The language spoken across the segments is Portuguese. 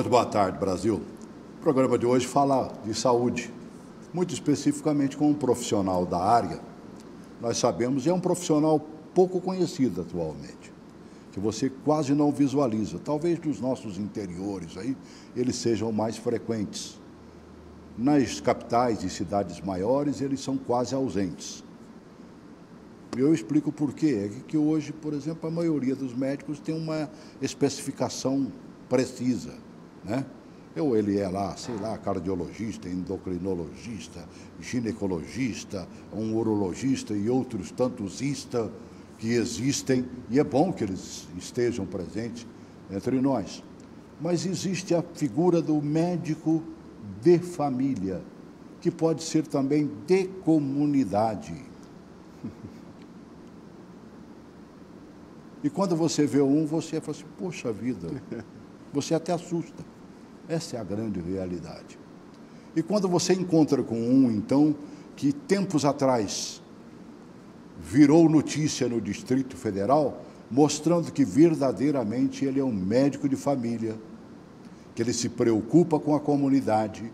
Muito boa tarde, Brasil. O programa de hoje fala de saúde, muito especificamente com um profissional da área. Nós sabemos, é um profissional pouco conhecido atualmente, que você quase não visualiza. Talvez dos nossos interiores aí, eles sejam mais frequentes. Nas capitais e cidades maiores, eles são quase ausentes. Eu explico por quê. É que hoje, por exemplo, a maioria dos médicos tem uma especificação precisa, né? Ou ele é lá, sei lá, cardiologista, endocrinologista, ginecologista, um urologista e outros tantos que existem, e é bom que eles estejam presentes entre nós. Mas existe a figura do médico de família, que pode ser também de comunidade. E quando você vê um, você fala assim, poxa vida, você até assusta. Essa é a grande realidade. E quando você encontra com um, então, que tempos atrás virou notícia no Distrito Federal, mostrando que verdadeiramente ele é um médico de família, que ele se preocupa com a comunidade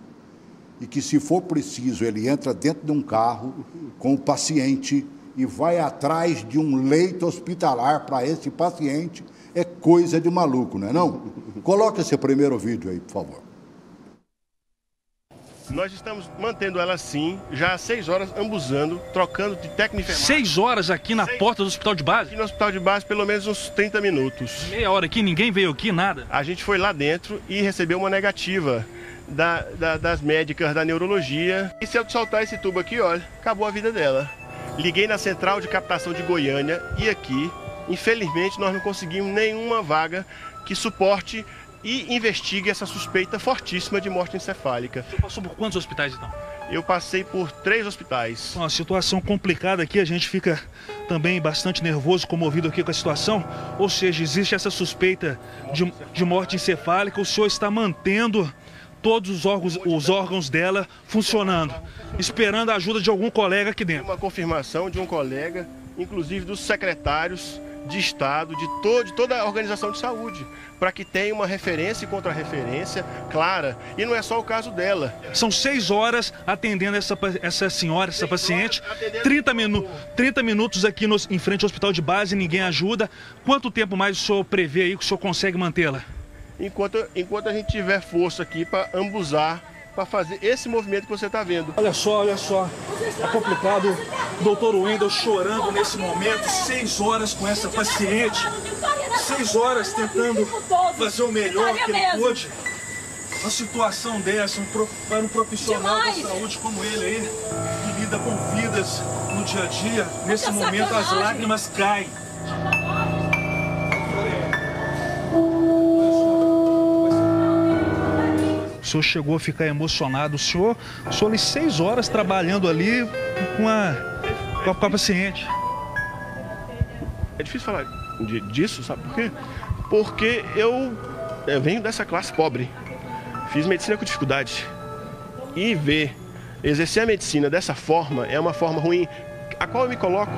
e que, se for preciso, ele entra dentro de um carro com o paciente e vai atrás de um leito hospitalar para esse paciente, é coisa de maluco, não é não? Coloca esse primeiro vídeo aí, por favor. Nós estamos mantendo ela assim, já há 6 horas, ambuzando, trocando de técnico de enfermagem. 6 horas aqui na porta do hospital de base? Aqui no hospital de base, pelo menos uns 30 minutos. Meia hora aqui, ninguém veio aqui, nada? A gente foi lá dentro e recebeu uma negativa das médicas da neurologia. E se eu soltar esse tubo aqui, olha, acabou a vida dela. Liguei na central de captação de Goiânia e aqui, infelizmente, nós não conseguimos nenhuma vaga que suporte e investigue essa suspeita fortíssima de morte encefálica. Você passou por quantos hospitais, então? Eu passei por 3 hospitais. Uma situação complicada aqui, a gente fica também bastante nervoso, comovido aqui com a situação. Ou seja, existe essa suspeita de morte encefálica, o senhor está mantendo todos os órgãos dela funcionando, esperando a ajuda de algum colega aqui dentro. Uma confirmação de um colega, inclusive dos secretários de Estado, de toda a organização de saúde, para que tenha uma referência e contra-referência clara. E não é só o caso dela. São 6 horas atendendo essa senhora, essa paciente, 30 minutos aqui em frente ao hospital de base, ninguém ajuda. Quanto tempo mais o senhor prevê aí que o senhor consegue mantê-la? Enquanto a gente tiver força aqui para ambuzar, para fazer esse movimento que você está vendo. Olha só, é complicado. O doutor Wendel chorando nesse momento, 6 horas com essa paciente, 6 horas tentando fazer o melhor que ele pôde. Uma situação dessa, para um profissional da saúde como ele aí, que lida com vidas no dia a dia, nesse momento as lágrimas caem. O senhor chegou a ficar emocionado, o senhor ali 6 horas trabalhando ali com a paciente. É difícil falar disso, sabe por quê? Porque eu venho dessa classe pobre, fiz medicina com dificuldade, e exercer a medicina dessa forma é uma forma ruim, a qual eu me coloco,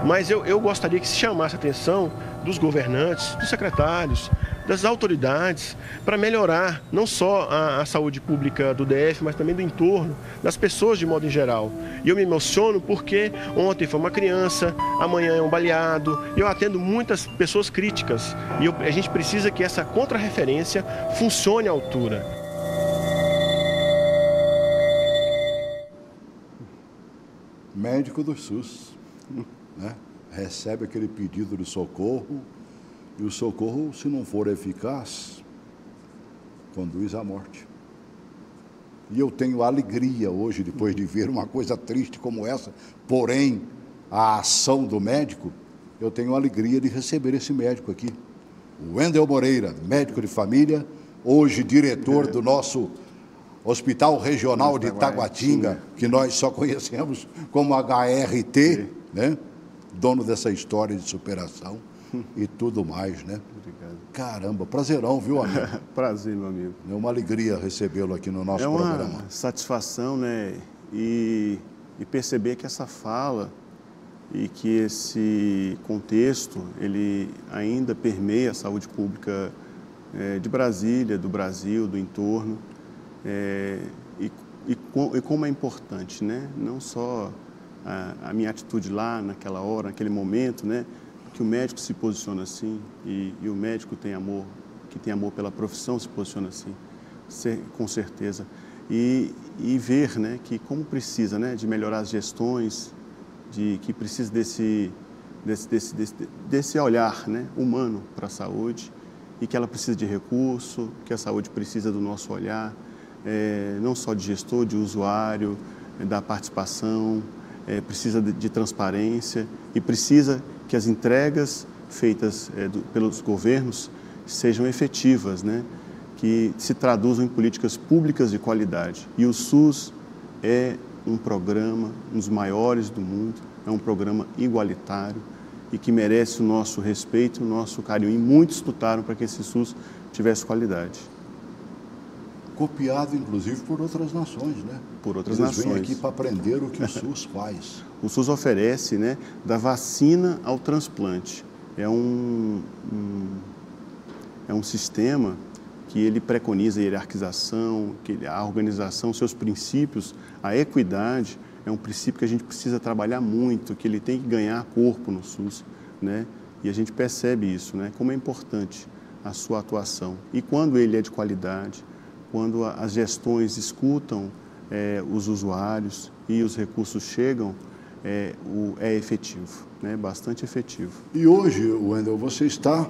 mas eu gostaria que se chamasse a atenção dos governantes, dos secretários, das autoridades, para melhorar não só a saúde pública do DF, mas também do entorno, das pessoas de modo em geral. E eu me emociono porque ontem foi uma criança, amanhã é um baleado, e eu atendo muitas pessoas críticas, e a gente precisa que essa contra-referência funcione à altura. Médico do SUS, né? Recebe aquele pedido de socorro, e o socorro, se não for eficaz, conduz à morte. E eu tenho alegria hoje, depois de ver uma coisa triste como essa, porém, a ação do médico, eu tenho alegria de receber esse médico aqui. O Wendel Moreira, médico de família, hoje diretor do nosso Hospital Regional de Taguatinga, que nós só conhecemos como HRT, né? Dono dessa história de superação e tudo mais, né? Obrigado. Caramba, prazerão, viu, amigo? Prazer, meu amigo. É uma alegria recebê-lo aqui no nosso programa. É uma satisfação, né? E perceber que essa fala e que esse contexto, ele ainda permeia a saúde pública de Brasília, do Brasil, do entorno, e como é importante, né? Não só a minha atitude lá, naquela hora, naquele momento, né? Que o médico se posiciona assim, e o médico que tem amor pela profissão se posiciona assim, com certeza. E ver, né, que como precisa, né, de melhorar as gestões, que precisa desse olhar, né, humano para a saúde, e que ela precisa de recurso, que a saúde precisa do nosso olhar, não só de gestor, de usuário, da participação, precisa de transparência e precisa que as entregas feitas pelos governos sejam efetivas, né? Que se traduzam em políticas públicas de qualidade. E o SUS é um programa, um dos maiores do mundo, é um programa igualitário e que merece o nosso respeito, o nosso carinho. E muitos lutaram para que esse SUS tivesse qualidade. Copiado, inclusive, por outras nações, né? Por outras nações. Eles vêm aqui para aprender o que o SUS faz. O SUS oferece, né, da vacina ao transplante. É um sistema que ele preconiza a hierarquização, a organização, seus princípios, a equidade, é um princípio que a gente precisa trabalhar muito, que ele tem que ganhar corpo no SUS, né? E a gente percebe isso, né? Como é importante a sua atuação. E quando ele é de qualidade, quando as gestões escutam os usuários e os recursos chegam, é efetivo, né? Bastante efetivo. E hoje, Wendel, você está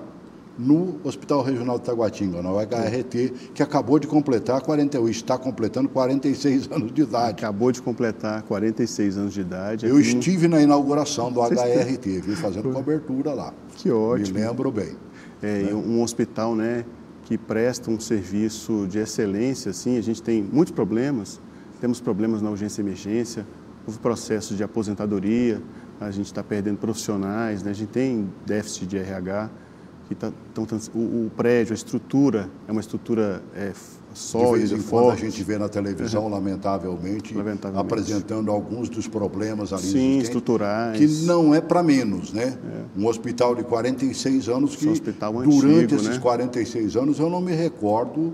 no Hospital Regional de Taguatinga, no HRT, que acabou de completar está completando 46 anos de idade. Acabou de completar 46 anos de idade. Eu estive na inauguração do HRT, vim fazendo cobertura lá. Que ótimo. Me lembro bem. Um hospital, né, que presta um serviço de excelência, assim, a gente tem muitos problemas, temos problemas na urgência e emergência, houve processos de aposentadoria, a gente está perdendo profissionais, né, a gente tem déficit de RH, o prédio, a estrutura, é uma estrutura sólida, de vez em forte. quando a gente vê na televisão, lamentavelmente, apresentando alguns dos problemas ali existentes, estruturais. Que não é para menos, né? Um hospital de 46 anos que, durante antigo, esses 46 anos, eu não me recordo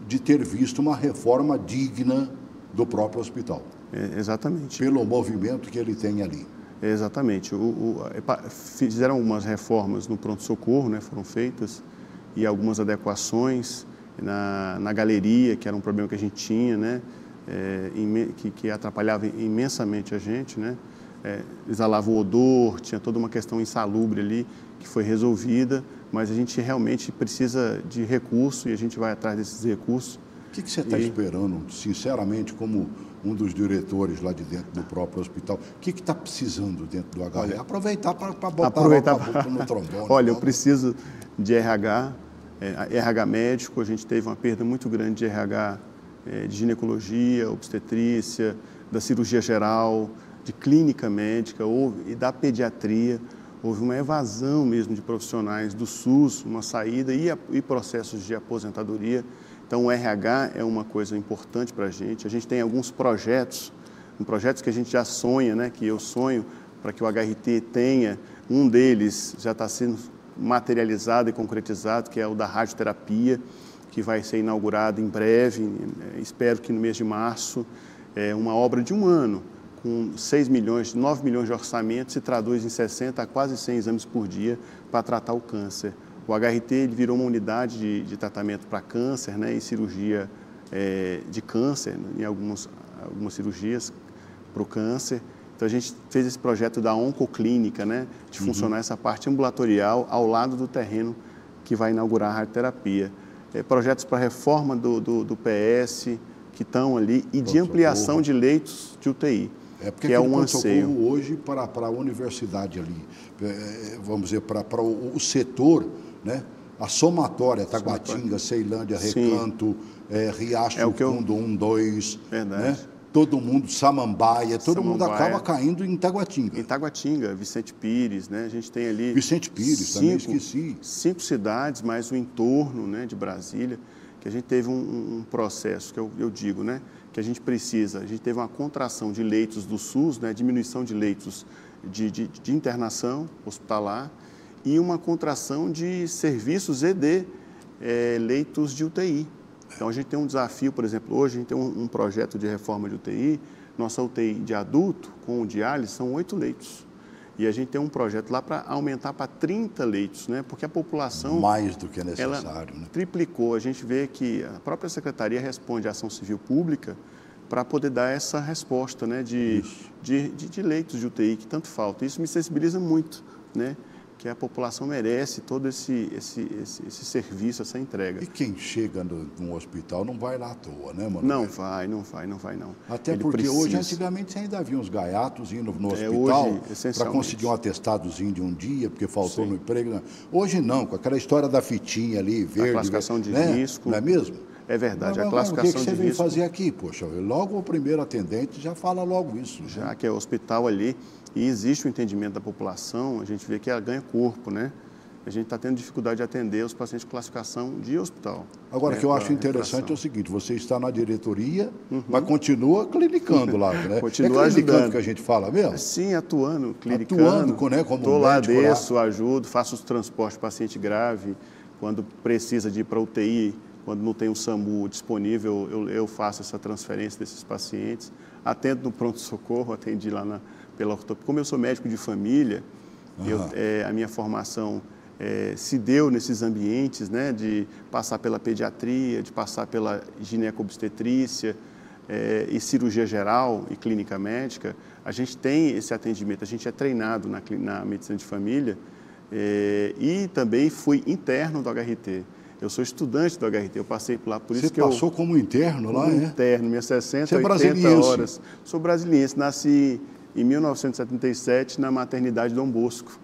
de ter visto uma reforma digna do próprio hospital. Exatamente. Pelo movimento que ele tem ali. Exatamente. Fizeram algumas reformas no pronto-socorro, né, foram feitas, e algumas adequações na galeria, que era um problema que a gente tinha, né, que atrapalhava imensamente a gente, né, exalava o odor, tinha toda uma questão insalubre ali, que foi resolvida, mas a gente realmente precisa de recurso e a gente vai atrás desses recursos. O que você está esperando, sinceramente, como um dos diretores lá de dentro do próprio hospital? O que está precisando dentro do RH? Aproveitar para botar no trombone. Olha, eu preciso de RH, RH médico. A gente teve uma perda muito grande de RH de ginecologia, obstetrícia, da cirurgia geral, de clínica médica e da pediatria. Houve uma evasão mesmo de profissionais do SUS, uma saída e processos de aposentadoria. Então, o RH é uma coisa importante para a gente tem alguns projetos que a gente já sonha, né, que eu sonho para que o HRT tenha, um deles já está sendo materializado e concretizado, que é o da radioterapia, que vai ser inaugurado em breve, espero que no mês de março, uma obra de um ano, com 9 milhões de orçamento, se traduz em 60 a quase 100 exames por dia para tratar o câncer. O HRT ele virou uma unidade de tratamento para câncer, né, e cirurgia de câncer, em algumas cirurgias para o câncer. Então, a gente fez esse projeto da oncoclínica, né, de funcionar essa parte ambulatorial ao lado do terreno que vai inaugurar a radioterapia. Projetos para reforma do PS, que estão ali, e de ampliação de leitos de UTI. Porque que é um anseio hoje para a universidade ali, vamos dizer, para o setor, né? A somatória, Taguatinga, Ceilândia, Recanto, Riacho Fundo 1, 2, né? Todo mundo, Samambaia, todo mundo acaba caindo em Taguatinga. Em Taguatinga, Vicente Pires, né? A gente tem ali... Vicente Pires, também esqueci. 5 cidades, mais o entorno, né, de Brasília, que a gente teve um processo, que eu digo, né, que a gente teve uma contração de leitos do SUS, né, diminuição de leitos de internação hospitalar e uma contração de serviços e de leitos de UTI. Então, a gente tem um desafio, por exemplo, hoje a gente tem um projeto de reforma de UTI, nossa UTI de adulto, com diálise, são 8 leitos. E a gente tem um projeto lá para aumentar para 30 leitos, né? Porque a população... Mais do que é necessário, ela né? triplicou. A gente vê que a própria Secretaria responde à Ação Civil Pública para poder dar essa resposta, né? De leitos de UTI que tanto falta. Isso me sensibiliza muito, né? Que a população merece todo esse serviço, essa entrega. E quem chega num hospital não vai lá à toa, né, mano? Não vai. Até Ele porque precisa. hoje, antigamente, você ainda havia uns gaiatos indo no hospital para conseguir um atestadozinho de um dia, porque faltou no emprego. Hoje não, com aquela história da fitinha ali, verde. A classificação de risco. Não é mesmo? É verdade, Mas, a classificação de risco... O que você veio fazer aqui, poxa? Logo o primeiro atendente já fala logo isso. Já né? que é o hospital ali, e existe o entendimento da população, a gente vê que ela ganha corpo, né? A gente está tendo dificuldade de atender os pacientes de classificação de hospital. Agora, o que eu acho interessante é o seguinte, você está na diretoria, mas continua clinicando lá, né? Continua clinicando ajudando. Que a gente fala mesmo? Sim, atuando, clinicando. Atuando, né? Como estou lá, médico desço, ajudo, faço os transportes de paciente grave, quando precisa de ir para UTI, quando não tem um SAMU disponível, eu faço essa transferência desses pacientes. Atendo no pronto-socorro, atendi lá pela ortopedia. Como eu sou médico de família, a minha formação se deu nesses ambientes, né, de passar pela pediatria, de passar pela gineco-obstetrícia e cirurgia geral e clínica médica. A gente tem esse atendimento, a gente é treinado na medicina de família e também fui interno do HRT. Eu sou estudante do HRT, eu passei por lá, por isso que eu... Você passou como interno lá, como interno, minhas 60, 80 brasiliense. horas. Sou brasiliense, nasci em 1977 na maternidade Dom Bosco,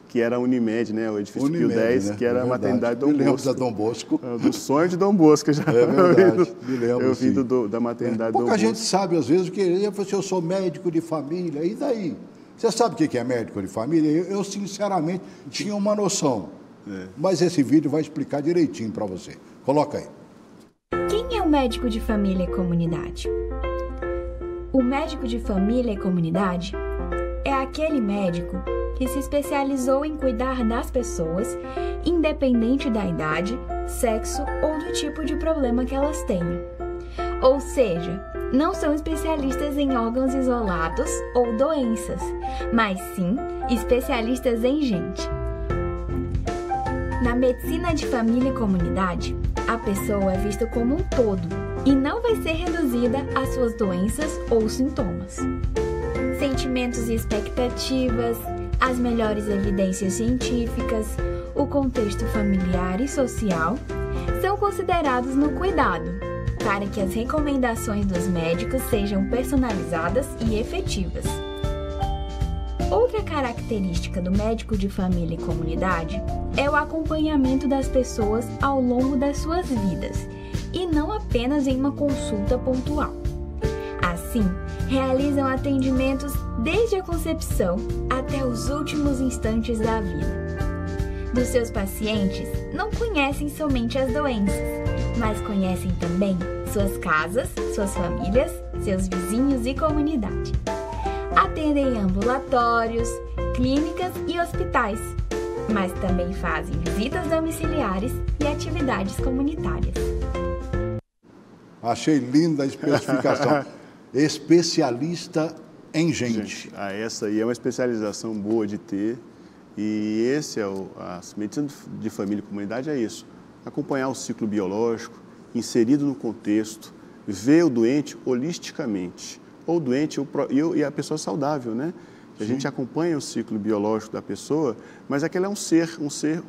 que era a Unimed, né, o edifício Pio 10, né? Que era a maternidade Dom Bosco. Me lembro da Dom Bosco. Do sonho de Dom Bosco já. É verdade, me lembro, eu vim da maternidade Dom Bosco. Pouca gente sabe, às vezes, que eu sou médico de família, e daí? Você sabe o que é médico de família? Eu sinceramente, tinha uma noção. Mas esse vídeo vai explicar direitinho para você. Coloca aí. Quem é o médico de família e comunidade? O médico de família e comunidade é aquele médico que se especializou em cuidar das pessoas, independente da idade, sexo ou do tipo de problema que elas tenham. Ou seja, não são especialistas em órgãos isolados ou doenças, mas sim especialistas em gente. Na medicina de família e comunidade, a pessoa é vista como um todo e não vai ser reduzida às suas doenças ou sintomas. Sentimentos e expectativas, as melhores evidências científicas, o contexto familiar e social são considerados no cuidado, para que as recomendações dos médicos sejam personalizadas e efetivas. Outra característica do médico de família e comunidade é o acompanhamento das pessoas ao longo das suas vidas e não apenas em uma consulta pontual. Assim, realizam atendimentos desde a concepção até os últimos instantes da vida. Dos seus pacientes, não conhecem somente as doenças, mas conhecem também suas casas, suas famílias, seus vizinhos e comunidade. Atendem ambulatórios, clínicas e hospitais, mas também fazem visitas domiciliares e atividades comunitárias. Achei linda a especificação. Especialista em gente. Essa aí é uma especialização boa de ter. E esse é a medicina de família e comunidade, é isso. Acompanhar o ciclo biológico, inserido no contexto, ver o doente holisticamente. Ou doente e a pessoa saudável, né? A gente acompanha o ciclo biológico da pessoa, mas aquele é um ser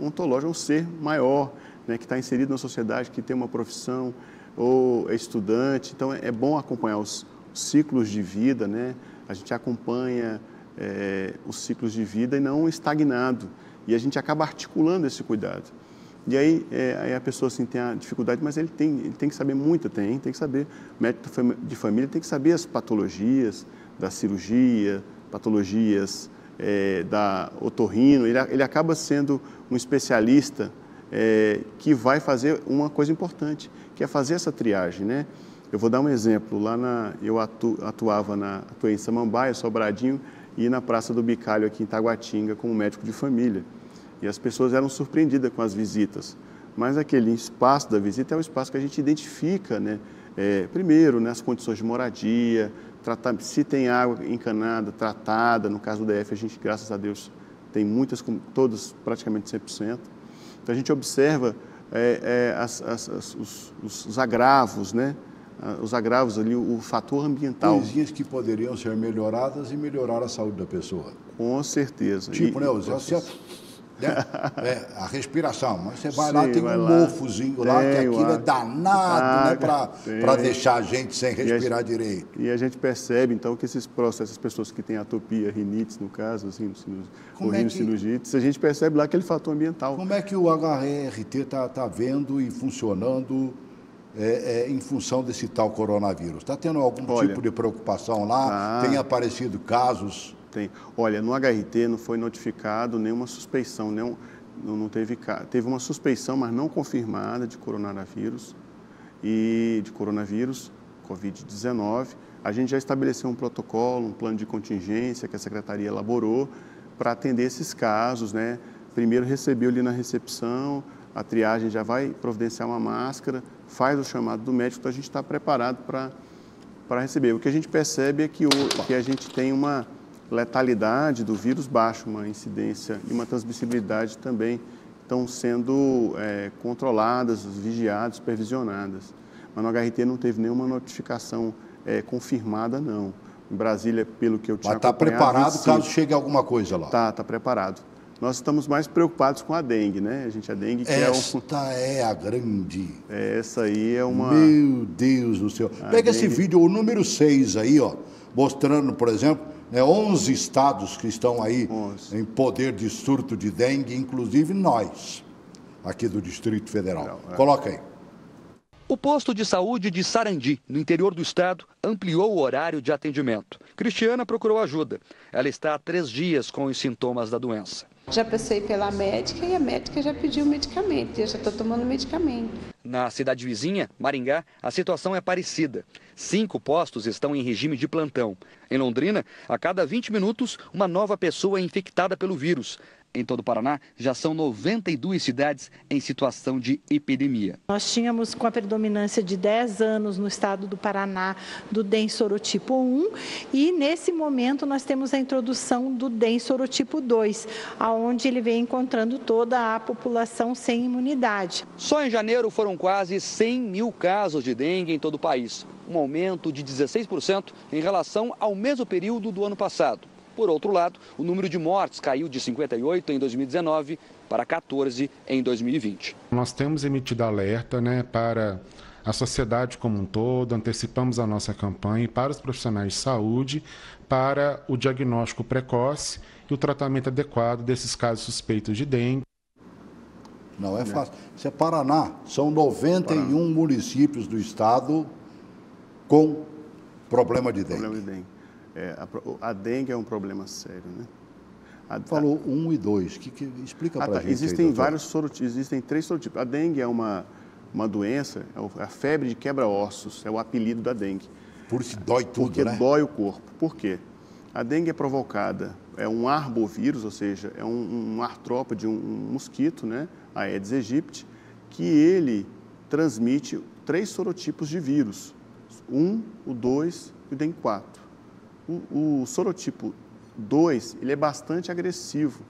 ontológico, um ser maior, né? Que está inserido na sociedade, que tem uma profissão, ou é estudante. Então, é bom acompanhar os ciclos de vida, né? A gente acompanha os ciclos de vida e não estagnado. E a gente acaba articulando esse cuidado. E aí a pessoa assim, tem a dificuldade, mas ele tem que saber muito, tem que saber. O médico de família tem que saber as patologias da cirurgia, patologias da otorrino. Ele acaba sendo um especialista que vai fazer uma coisa importante, que é fazer essa triagem, né? Eu vou dar um exemplo. Eu atuei em Samambaia, Sobradinho, e na Praça do Bicalho, aqui em Taguatinga, como médico de família. E as pessoas eram surpreendidas com as visitas. Mas aquele espaço da visita é o espaço que a gente identifica, né? Primeiro, né, as condições de moradia, se tem água encanada, tratada. No caso do DF, a gente, graças a Deus, tem muitas, todas praticamente 100%. Então, a gente observa os agravos, né? Os agravos ali, o fator ambiental. Coisinhas que poderiam ser melhoradas e melhorar a saúde da pessoa. Com certeza. Tipo, né, a respiração, mas você vai lá, tem um mofozinho lá, que aquilo é danado, né, para deixar a gente sem respirar direito. E a gente percebe, então, que esses processos, essas pessoas que têm atopia, rinites, no caso, assim, rinossinusites, a gente percebe lá aquele fator ambiental. Como é que o HRT está vendo e funcionando em função desse tal coronavírus? Está tendo algum tipo de preocupação lá? Tem aparecido casos? Tem. Olha, no HRT não foi notificado nenhuma suspeição, não teve uma suspeição, mas não confirmada de coronavírus, Covid-19. A gente já estabeleceu um protocolo, um plano de contingência que a Secretaria elaborou para atender esses casos, né? Primeiro recebeu ali na recepção, a triagem já vai providenciar uma máscara, faz o chamado do médico, então a gente está preparado para receber. O que a gente percebe é que a gente tem uma letalidade do vírus baixa, uma incidência e uma transmissibilidade também estão sendo controladas, vigiadas, supervisionadas. Mas no HRT não teve nenhuma notificação confirmada, não. Em Brasília, pelo que eu tinha acompanhado... Mas está preparado caso chegue alguma coisa lá? Está preparado. Nós estamos mais preocupados com a dengue, né? A dengue que Esta é a grande... Essa aí é uma... Meu Deus do céu. Pega esse vídeo, o número 6 aí, ó, mostrando, por exemplo, 11 estados que estão aí em poder de surto de dengue, inclusive nós, aqui do Distrito Federal. Coloca aí. O posto de saúde de Sarandi, no interior do estado, ampliou o horário de atendimento. Cristiana procurou ajuda. Ela está há 3 dias com os sintomas da doença. Já passei pela médica e a médica já pediu medicamento, eu já estou tomando medicamento. Na cidade vizinha, Maringá, a situação é parecida. 5 postos estão em regime de plantão. Em Londrina, a cada 20 minutos, uma nova pessoa é infectada pelo vírus. Em todo o Paraná, já são 92 cidades em situação de epidemia. Nós tínhamos com a predominância de 10 anos no estado do Paraná do DEM sorotipo 1 e nesse momento nós temos a introdução do DEM sorotipo 2, onde ele vem encontrando toda a população sem imunidade. Só em janeiro foram quase 100 mil casos de dengue em todo o país, um aumento de 16% em relação ao mesmo período do ano passado. Por outro lado, o número de mortes caiu de 58 em 2019 para 14 em 2020. Nós temos emitido alerta, né, para a sociedade como um todo, antecipamos a nossa campanha para os profissionais de saúde, para o diagnóstico precoce e o tratamento adequado desses casos suspeitos de dengue. Não é fácil. Isso é Paraná, são 91 municípios do estado com problema de dengue. A dengue é um problema sério, né? Falou 1 e 2, explica para a gente. Existem 3 sorotipos. A dengue é uma doença, é a febre de quebra-ossos, é o apelido da dengue. Por isso dói tudo, porque né? Porque dói o corpo. Por quê? A dengue é provocada, é um arbovírus, ou seja, é um artrópode, um mosquito, né? A Aedes aegypti, que ele transmite 3 sorotipos de vírus. 1, o 2 e o dengue 4. O sorotipo 2, ele é bastante agressivo,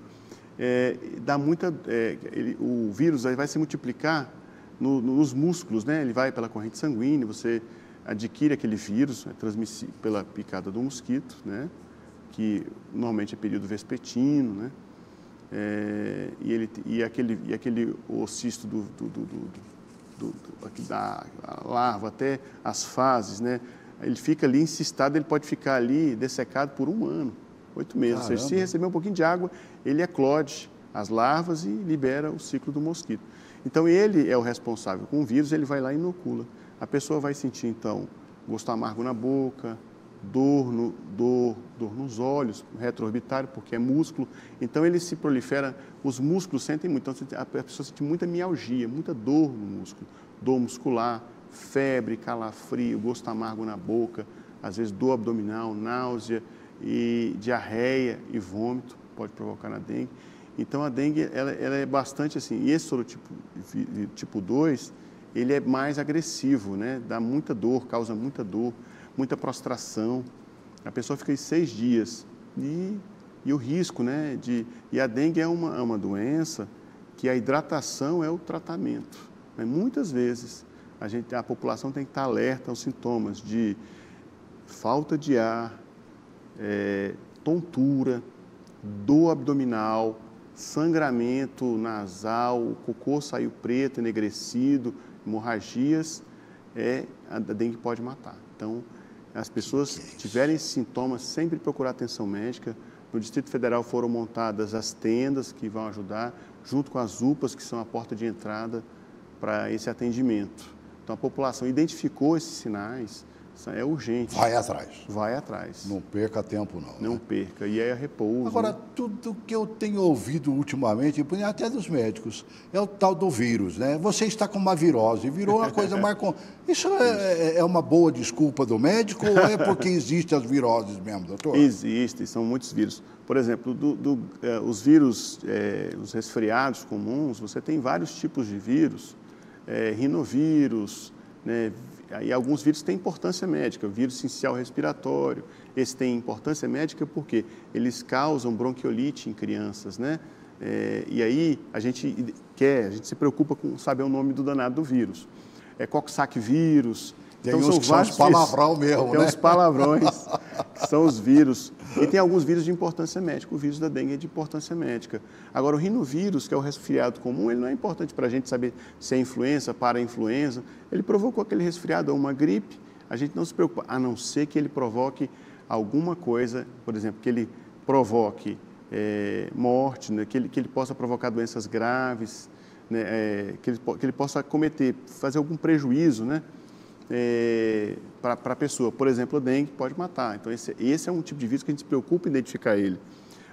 o vírus vai se multiplicar nos músculos, né? Ele vai pela corrente sanguínea, você adquire aquele vírus, transmitido pela picada do mosquito, né? Que normalmente é período vespertino, né? E aquele ocisto da larva até as fases, né? Ele fica ali encistado, ele pode ficar ali dessecado por 1 ano, 8 meses. Ou seja, se receber um pouquinho de água, ele eclode as larvas e libera o ciclo do mosquito. Então, ele é o responsável. Com o vírus, ele vai lá e inocula. A pessoa vai sentir, então, gosto amargo na boca, dor nos olhos, retroorbitário, porque é músculo. Então, ele se prolifera, os músculos sentem muito. Então, a pessoa sente muita mialgia, muita dor no músculo, dor muscular, febre, calafrio, gosto amargo na boca, às vezes dor abdominal, náusea e diarreia e vômito, pode provocar na dengue. Então, a dengue, ela é bastante assim, e esse sorotipo tipo 2, ele é mais agressivo, né? Dá muita dor, causa muita dor, muita prostração. A pessoa fica aí 6 dias. E o risco, né? E a dengue é uma doença que a hidratação é o tratamento. Né? Muitas vezes, a população tem que estar alerta aos sintomas de falta de ar, tontura, dor abdominal, sangramento nasal, o cocô saiu preto, enegrecido, hemorragias, a dengue pode matar. Então, as pessoas que tiverem esses sintomas, sempre procurar atenção médica. No Distrito Federal foram montadas as tendas que vão ajudar, junto com as UPAs, que são a porta de entrada para esse atendimento. Então, a população identificou esses sinais, é urgente. Vai atrás. Vai atrás. Não perca tempo, não. Não perca. E é repouso. Agora, né? tudo que eu tenho ouvido ultimamente, até dos médicos, é o tal do vírus, né? Você está com uma virose, virou uma coisa mais... Isso é uma boa desculpa do médico ou é porque existem as viroses mesmo, doutor? Existem, são muitos vírus. Por exemplo, os vírus, os resfriados comuns, você tem vários tipos de vírus, rinovírus, né? Aí alguns vírus têm importância médica, o vírus sincial respiratório, esse tem importância médica porque eles causam bronquiolite em crianças, né? E aí a gente se preocupa com saber o nome do danado do vírus. Coxsackie vírus. Tem então, uns que são os palavrão mesmo, tem uns palavrões, que são os vírus. E tem alguns vírus de importância médica. O vírus da dengue é de importância médica. Agora, o rinovírus, que é o resfriado comum, ele não é importante para a gente saber se é influenza, para-influenza. Ele provocou aquele resfriado ou uma gripe, a gente não se preocupa, a não ser que ele provoque alguma coisa, por exemplo, que ele provoque morte, né? que ele possa provocar doenças graves, né? que ele possa fazer algum prejuízo, né? Para a pessoa. Por exemplo, a dengue pode matar. Então, esse é um tipo de vírus que a gente se preocupa em identificar ele.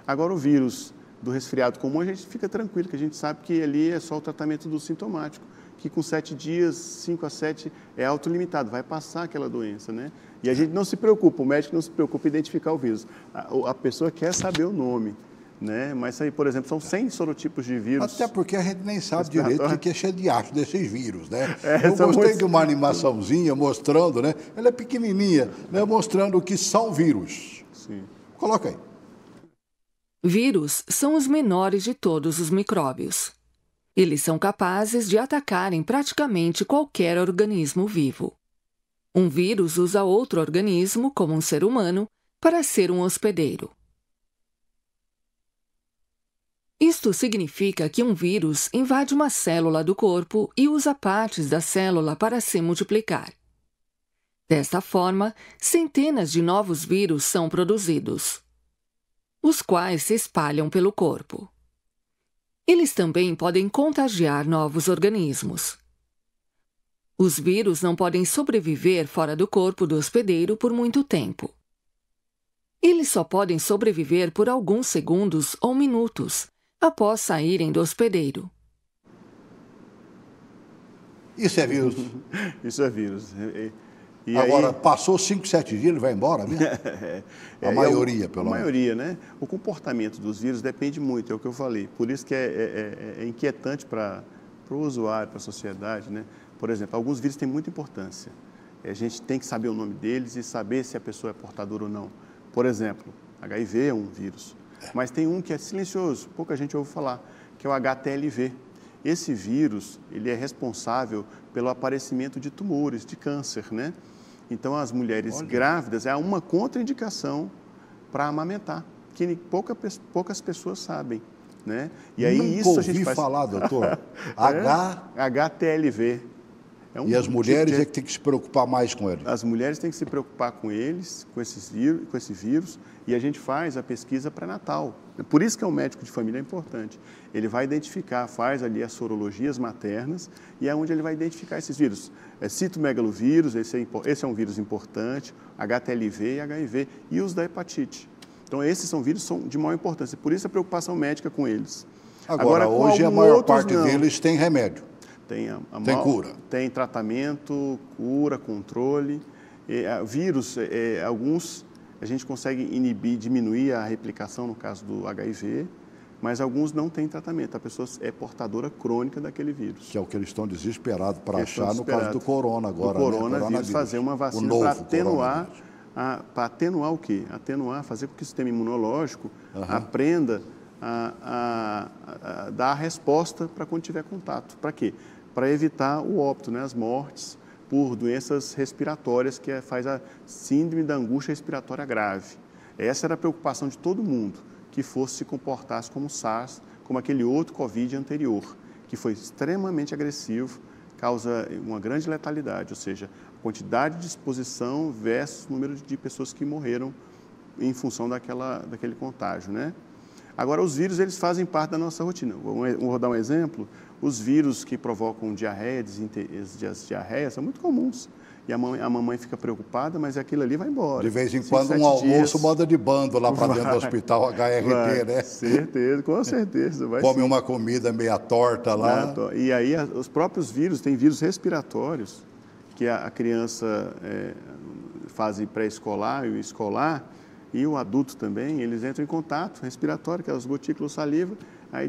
Agora, o vírus do resfriado comum, a gente fica tranquilo, que a gente sabe que ali é só o tratamento do sintomático, que com 7 dias, 5 a 7, é autolimitado, vai passar aquela doença, né? E a gente não se preocupa, o médico não se preocupa em identificar o vírus. A pessoa quer saber o nome. Né? Mas aí, por exemplo, são 100 sorotipos de vírus. Até porque a gente nem sabe direito o que é cheio de acho desses vírus, né? Eu gostei de uma animaçãozinha mostrando, né? Ela é pequenininha, né? Mostrando o que são vírus. Sim. Coloca aí. Vírus são os menores de todos os micróbios. Eles são capazes de atacarem praticamente qualquer organismo vivo. Um vírus usa outro organismo, como um ser humano, para ser um hospedeiro. Isto significa que um vírus invade uma célula do corpo e usa partes da célula para se multiplicar. Desta forma, centenas de novos vírus são produzidos, os quais se espalham pelo corpo. Eles também podem contagiar novos organismos. Os vírus não podem sobreviver fora do corpo do hospedeiro por muito tempo. Eles só podem sobreviver por alguns segundos ou minutos, após saírem do hospedeiro. Isso é vírus? Isso é vírus. E agora, aí... passou 5, 7 dias, ele vai embora mesmo? A maioria, pelo menos. A maioria, né? O comportamento dos vírus depende muito, é o que eu falei. Por isso que é inquietante para o usuário, para a sociedade, né? Por exemplo, alguns vírus têm muita importância. A gente tem que saber o nome deles e saber se a pessoa é portadora ou não. Por exemplo, HIV é um vírus. Mas tem um que é silencioso, pouca gente ouve falar, que é o HTLV. Esse vírus, ele é responsável pelo aparecimento de tumores, de câncer, né? Então, as mulheres grávidas, é uma contraindicação para amamentar, que poucas pessoas sabem, né? E aí, nunca isso a gente ouvi falar, doutor. HTLV. E as mulheres é que tem que se preocupar mais com ele? As mulheres têm que se preocupar com eles, com esse vírus, e a gente faz a pesquisa pré-natal. Por isso que o médico de família é importante. Ele vai identificar, faz ali as sorologias maternas, e é onde ele vai identificar esses vírus. Citomegalovírus, esse é um vírus importante, HTLV e HIV, e os da hepatite. Então, esses são vírus de maior importância, por isso a preocupação médica com eles. Agora hoje a maior parte deles tem remédio. Tem cura. Tem tratamento, cura, controle. Vírus, alguns a gente consegue inibir, diminuir a replicação no caso do HIV, mas alguns não têm tratamento. A pessoa é portadora crônica daquele vírus. Que é o que eles estão desesperados para achar no caso do corona agora. O coronavírus, fazer uma vacina para atenuar o quê? Fazer com que o sistema imunológico aprenda a dar a resposta para quando tiver contato. Para quê? Para evitar o óbito, né? As mortes por doenças respiratórias, que faz a síndrome da angústia respiratória grave. Essa era a preocupação de todo mundo, que se comportasse como SARS, como aquele outro Covid anterior, que foi extremamente agressivo, causa uma grande letalidade, ou seja, a quantidade de exposição versus o número de pessoas que morreram em função daquele contágio, né? Agora, os vírus, eles fazem parte da nossa rotina. Vou dar um exemplo. Os vírus que provocam diarreia, as diarreias, são muito comuns. E a mamãe fica preocupada, mas aquilo ali vai embora. De vez em quando, um almoço manda de bando lá para dentro do hospital HRT, né? Certeza, com certeza. Come uma comida meia torta lá. E aí, os próprios vírus, tem vírus respiratórios, que a criança fase pré-escolar e escolar, e o adulto também, eles entram em contato respiratório, que é os gotículos saliva, aí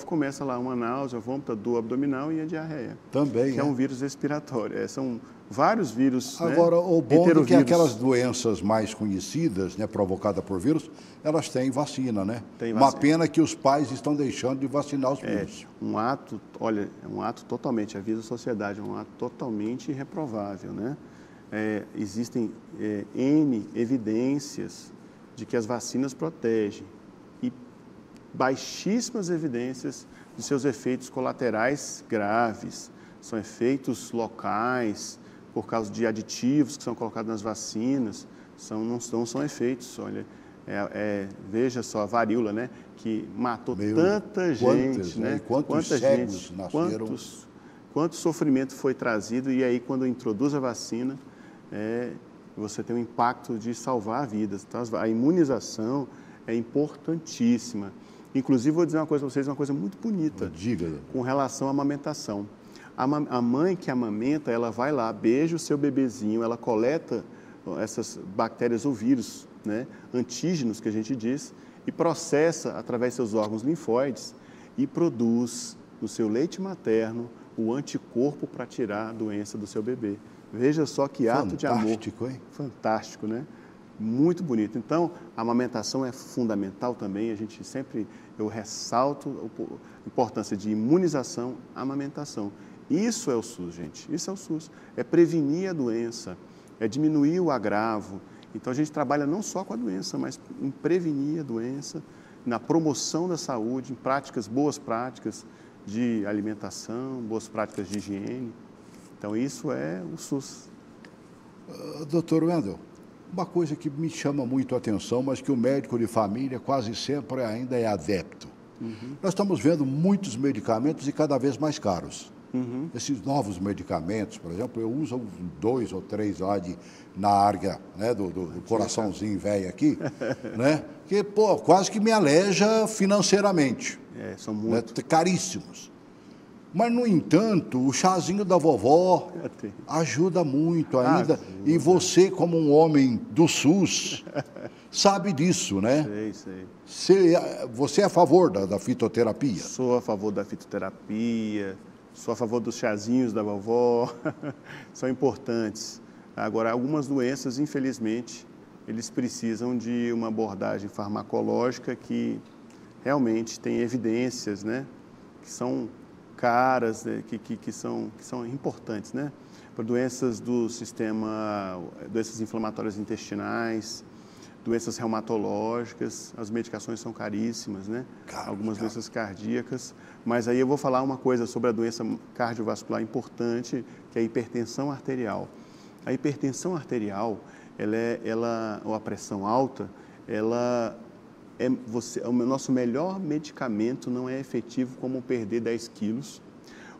começa lá uma náusea, vômito, dor abdominal e a diarreia. Também, que é um vírus respiratório. São vários vírus. Agora, o bom é que aquelas doenças mais conhecidas, né, provocadas por vírus, elas têm vacina, né? Uma pena que os pais estão deixando de vacinar os filhos. É um ato totalmente, avisa a sociedade, é um ato totalmente irreprovável, né? Existem N evidências de que as vacinas protegem e baixíssimas evidências de seus efeitos colaterais graves. São efeitos locais, por causa de aditivos que são colocados nas vacinas, não são efeitos. Olha, veja só a varíola, né, que matou tanta gente, né? Quantos cegos nasceram? Quanto sofrimento foi trazido, e aí quando introduz a vacina, você tem um impacto de salvar vidas. Então, a imunização é importantíssima. Inclusive, vou dizer uma coisa para vocês, uma coisa muito bonita. Diga. Com relação à amamentação. A mãe que amamenta, ela vai lá, beija o seu bebezinho, ela coleta essas bactérias ou vírus, né, antígenos, que a gente diz, e processa através de seus órgãos linfóides e produz no seu leite materno o anticorpo para tirar a doença do seu bebê. Veja só que ato de amor. Fantástico, hein? Fantástico, né? Muito bonito. Então, a amamentação é fundamental também. Eu ressalto a importância de imunização, amamentação. Isso é o SUS, gente. Isso é o SUS. É prevenir a doença, é diminuir o agravo. Então, a gente trabalha não só com a doença, mas em prevenir a doença, na promoção da saúde, em boas práticas de alimentação, boas práticas de higiene. Então, isso é o SUS. Doutor Wendel, uma coisa que me chama muito a atenção, mas que o médico de família quase sempre ainda é adepto. Nós estamos vendo muitos medicamentos e cada vez mais caros. Esses novos medicamentos, por exemplo, eu uso 2 ou 3 lá na área, né, do coraçãozinho velho aqui, né, que quase que me aleja financeiramente. São muito caríssimos. Mas, no entanto, o chazinho da vovó ajuda muito ainda. E você, como um homem do SUS, sabe disso, né? Sei. Você é a favor da fitoterapia? Sou a favor da fitoterapia, sou a favor dos chazinhos da vovó, são importantes. Agora, algumas doenças, infelizmente, eles precisam de uma abordagem farmacológica que realmente tem evidências, né, que são caras, né, que são importantes, né? Para doenças do sistema, doenças inflamatórias intestinais, doenças reumatológicas, as medicações são caríssimas, né? Algumas doenças cardíacas, mas aí eu vou falar uma coisa sobre a doença cardiovascular importante, que é a hipertensão arterial. A hipertensão arterial, ou a pressão alta, o nosso melhor medicamento não é efetivo como perder 10 quilos.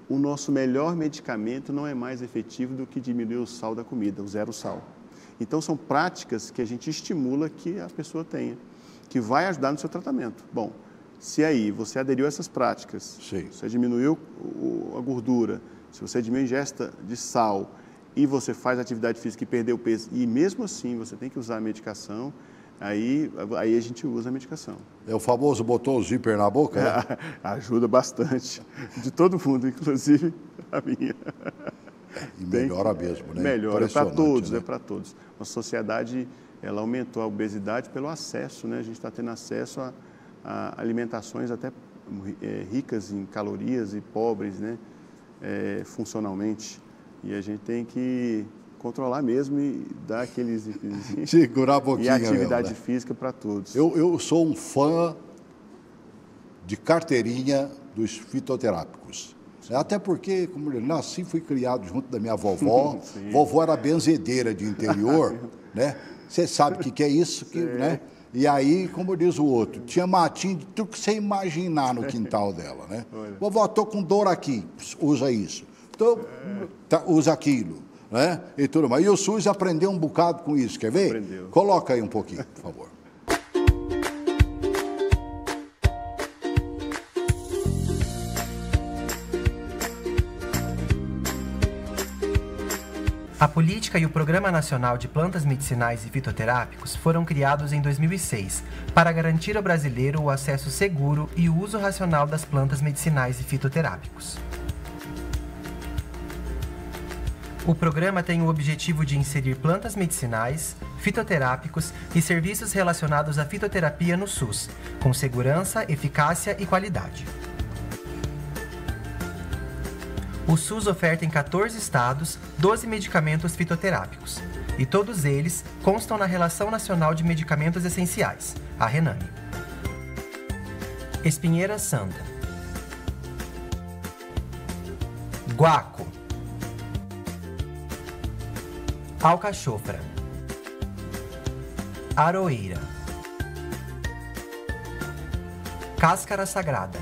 O nosso melhor medicamento não é mais efetivo do que diminuir o sal da comida, o 0 sal. Então, são práticas que a gente estimula que a pessoa tenha, que vai ajudar no seu tratamento. Bom, se aí você aderiu a essas práticas, você diminuiu a gordura, se você diminuiu a ingesta de sal e você faz atividade física e perdeu peso, e mesmo assim você tem que usar a medicação, aí a gente usa a medicação. É o famoso botou o zíper na boca? Né? Ajuda bastante, de todo mundo, inclusive a minha. E melhora mesmo, né? Melhora para todos, né? É para todos. A sociedade, ela aumentou a obesidade pelo acesso, né? A gente está tendo acesso a alimentações até ricas em calorias e pobres, né? Funcionalmente. E a gente tem que controlar mesmo e dar aqueles... Segurar a boquinha. E atividade mesmo, né? física para todos. Eu sou um fã de carteirinha dos fitoterápicos. Até porque, como eu nasci, fui criado junto da minha vovó. Vovó era benzedeira de interior, né? Você sabe o que é isso, né? E aí, como diz o outro, tinha matinho de tudo que você imaginar no quintal dela, né? Vovó, tô com dor aqui, usa isso. Usa aquilo, né? E tudo mais. E o SUS aprendeu um bocado com isso, quer ver? Aprendeu. Coloca aí um pouquinho, por favor. A política e o Programa Nacional de Plantas Medicinais e Fitoterápicos foram criados em 2006 para garantir ao brasileiro o acesso seguro e o uso racional das plantas medicinais e fitoterápicos. O programa tem o objetivo de inserir plantas medicinais, fitoterápicos e serviços relacionados à fitoterapia no SUS, com segurança, eficácia e qualidade. O SUS oferta em 14 estados 12 medicamentos fitoterápicos, e todos eles constam na Relação Nacional de Medicamentos Essenciais, a RENAME. Espinheira Santa, guaco, alcachofra, aroeira, cáscara sagrada,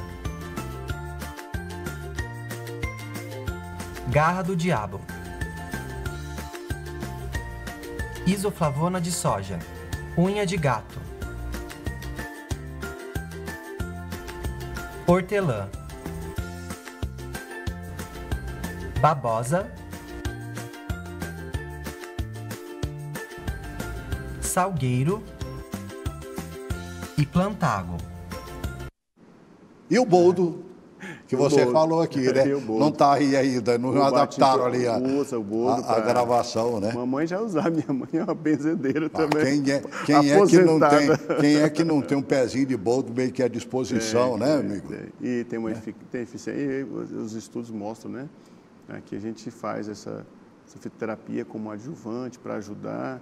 garra do diabo, isoflavona de soja, unha de gato, hortelã, babosa, salgueiro e plantago. E o boldo, que você falou aqui, né? Não está aí ainda, não adaptaram ali a gravação, né? Mamãe já usava, minha mãe é uma benzedeira também. Quem é que não tem um pezinho de boldo meio que à disposição, né, amigo? E tem uma eficiência, e os estudos mostram, né? Que a gente faz essa fitoterapia como adjuvante para ajudar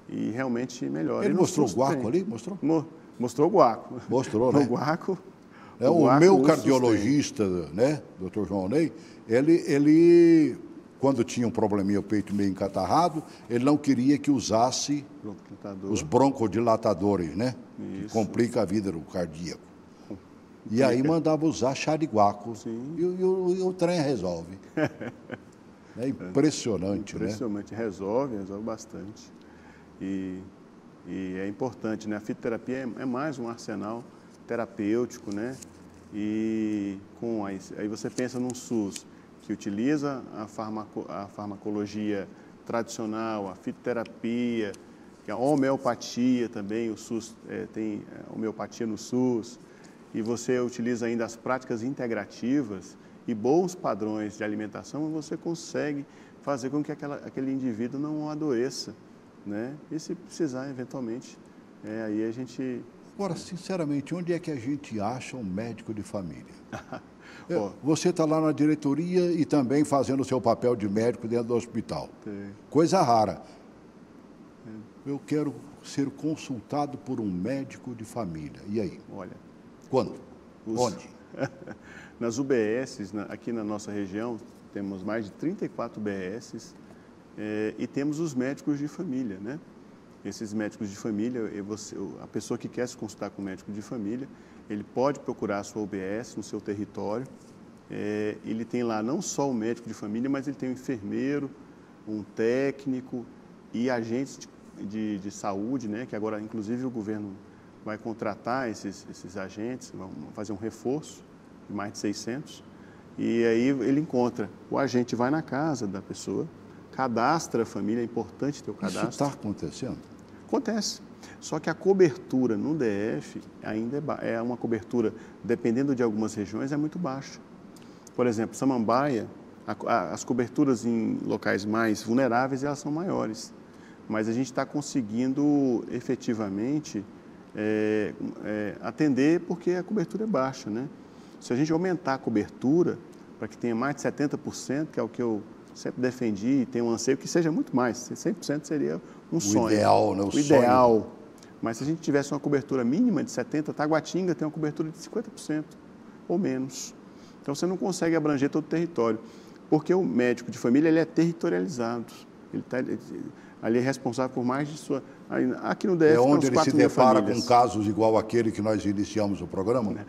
e realmente melhora. Ele mostrou o guaco ali? Mostrou? Mostrou o guaco. Mostrou, né? O guaco. O meu cardiologista, né, Dr. João Ney, ele, quando tinha um probleminha, o peito meio encatarrado, ele não queria que usasse os broncodilatadores, né? Que complica a vida do cardíaco. E aí mandava usar chá de guaco e o trem resolve. É impressionante, né? Impressionante, resolve bastante. E é importante, né? A fitoterapia é mais um arsenal terapêutico, né? E aí você pensa num SUS que utiliza a farmacologia tradicional, a fitoterapia, a homeopatia também, o SUS tem homeopatia no SUS, e você utiliza ainda as práticas integrativas e bons padrões de alimentação, você consegue fazer com que aquele indivíduo não adoeça, né? E se precisar, eventualmente, aí a gente... Agora, sinceramente, onde é que a gente acha um médico de família? Você está lá na diretoria e também fazendo o seu papel de médico dentro do hospital. Coisa rara. Eu quero ser consultado por um médico de família. E aí? Olha. Quando? Onde? Nas UBSs, aqui na nossa região, temos mais de 34 UBSs e temos os médicos de família, né? Esses médicos de família, a pessoa que quer se consultar com um médico de família, ele pode procurar a sua UBS no seu território. Ele tem lá não só o médico de família, mas ele tem um enfermeiro, um técnico e agentes de saúde, né? Que agora, inclusive, o governo vai contratar esses agentes, vão fazer um reforço de mais de 600. E aí ele encontra, o agente vai na casa da pessoa, cadastra a família, é importante ter o cadastro. Isso está acontecendo? Acontece. Só que a cobertura no DF ainda é uma cobertura, dependendo de algumas regiões, é muito baixa. Por exemplo, Samambaia, as coberturas em locais mais vulneráveis, elas são maiores. Mas a gente está conseguindo efetivamente atender porque a cobertura é baixa, né? Se a gente aumentar a cobertura para que tenha mais de 70%, que é o que eu sempre defendi e tenho um anseio que seja muito mais, 100% seria um sonho. O ideal, né? O ideal. Mas se a gente tivesse uma cobertura mínima de 70%, Taguatinga tem uma cobertura de 50% ou menos. Então você não consegue abranger todo o território, porque o médico de família ele é territorializado. Ali é responsável por mais de sua... Aqui no DF, é onde ele se depara famílias. Com casos igual aquele que nós iniciamos o programa?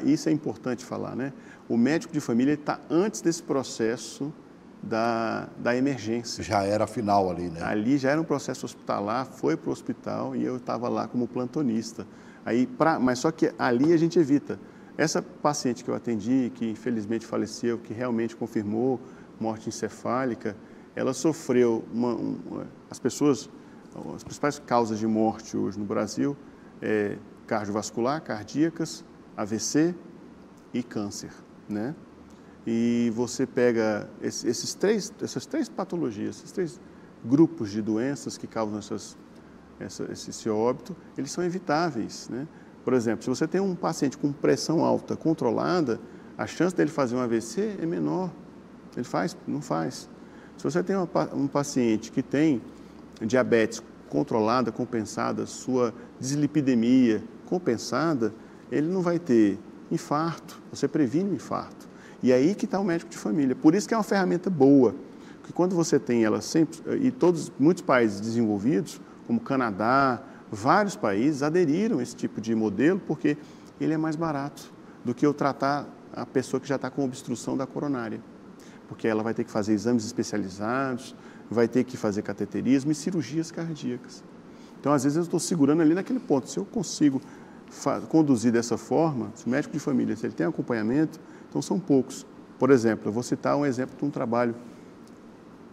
Isso é importante falar, né? O médico de família está antes desse processo da emergência. Já era final ali, né? Ali já era um processo hospitalar, foi para o hospital e eu estava lá como plantonista. Mas só que ali a gente evita. Essa paciente que eu atendi, que infelizmente faleceu, que realmente confirmou morte encefálica, ela sofreu as principais causas de morte hoje no Brasil cardiovascular, cardíacas, AVC e câncer, né? E você pega essas três patologias, esses três grupos de doenças que causam esse óbito, eles são evitáveis, né? Por exemplo, se você tem um paciente com pressão alta controlada, a chance dele fazer um AVC é menor. Ele faz? Não faz. Se você tem um paciente que tem diabetes controlada, compensada, sua dislipidemia compensada, ele não vai ter infarto, você previne o infarto. E aí que está o médico de família. Por isso que é uma ferramenta boa, que quando você tem ela sempre, e muitos países desenvolvidos, como Canadá, vários países aderiram a esse tipo de modelo, porque ele é mais barato do que eu tratar a pessoa que já está com obstrução da coronária. Porque ela vai ter que fazer exames especializados, vai ter que fazer cateterismo e cirurgias cardíacas. Então, às vezes, eu estou segurando ali naquele ponto. Se eu consigo conduzir dessa forma, se o médico de família, se ele tem acompanhamento, então são poucos. Por exemplo, eu vou citar um exemplo de um trabalho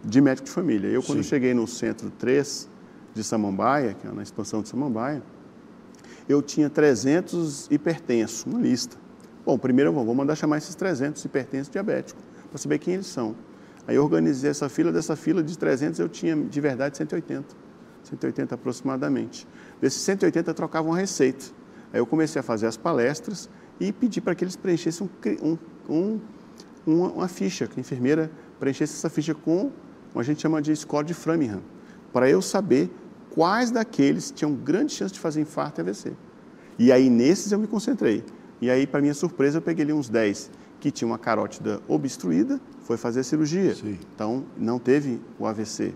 de médico de família. Eu, quando cheguei no Centro 3 de Samambaia, que é na expansão de Samambaia, eu tinha 300 hipertensos, uma lista. Bom, primeiro eu vou mandar chamar esses 300 hipertensos diabéticos, para saber quem eles são. Aí eu organizei essa fila, dessa fila de 300 eu tinha de verdade 180 aproximadamente. Desses 180 trocavam a receita. Aí eu comecei a fazer as palestras e pedi para que eles preenchessem uma ficha, que a enfermeira preenchesse essa ficha com, a gente chama de score de Framingham, para eu saber quais daqueles tinham grande chance de fazer infarto e AVC. E aí nesses eu me concentrei. E aí, para minha surpresa, eu peguei ali uns 10 que tinham uma carótida obstruída, foi fazer a cirurgia. Sim. Então, não teve o AVC.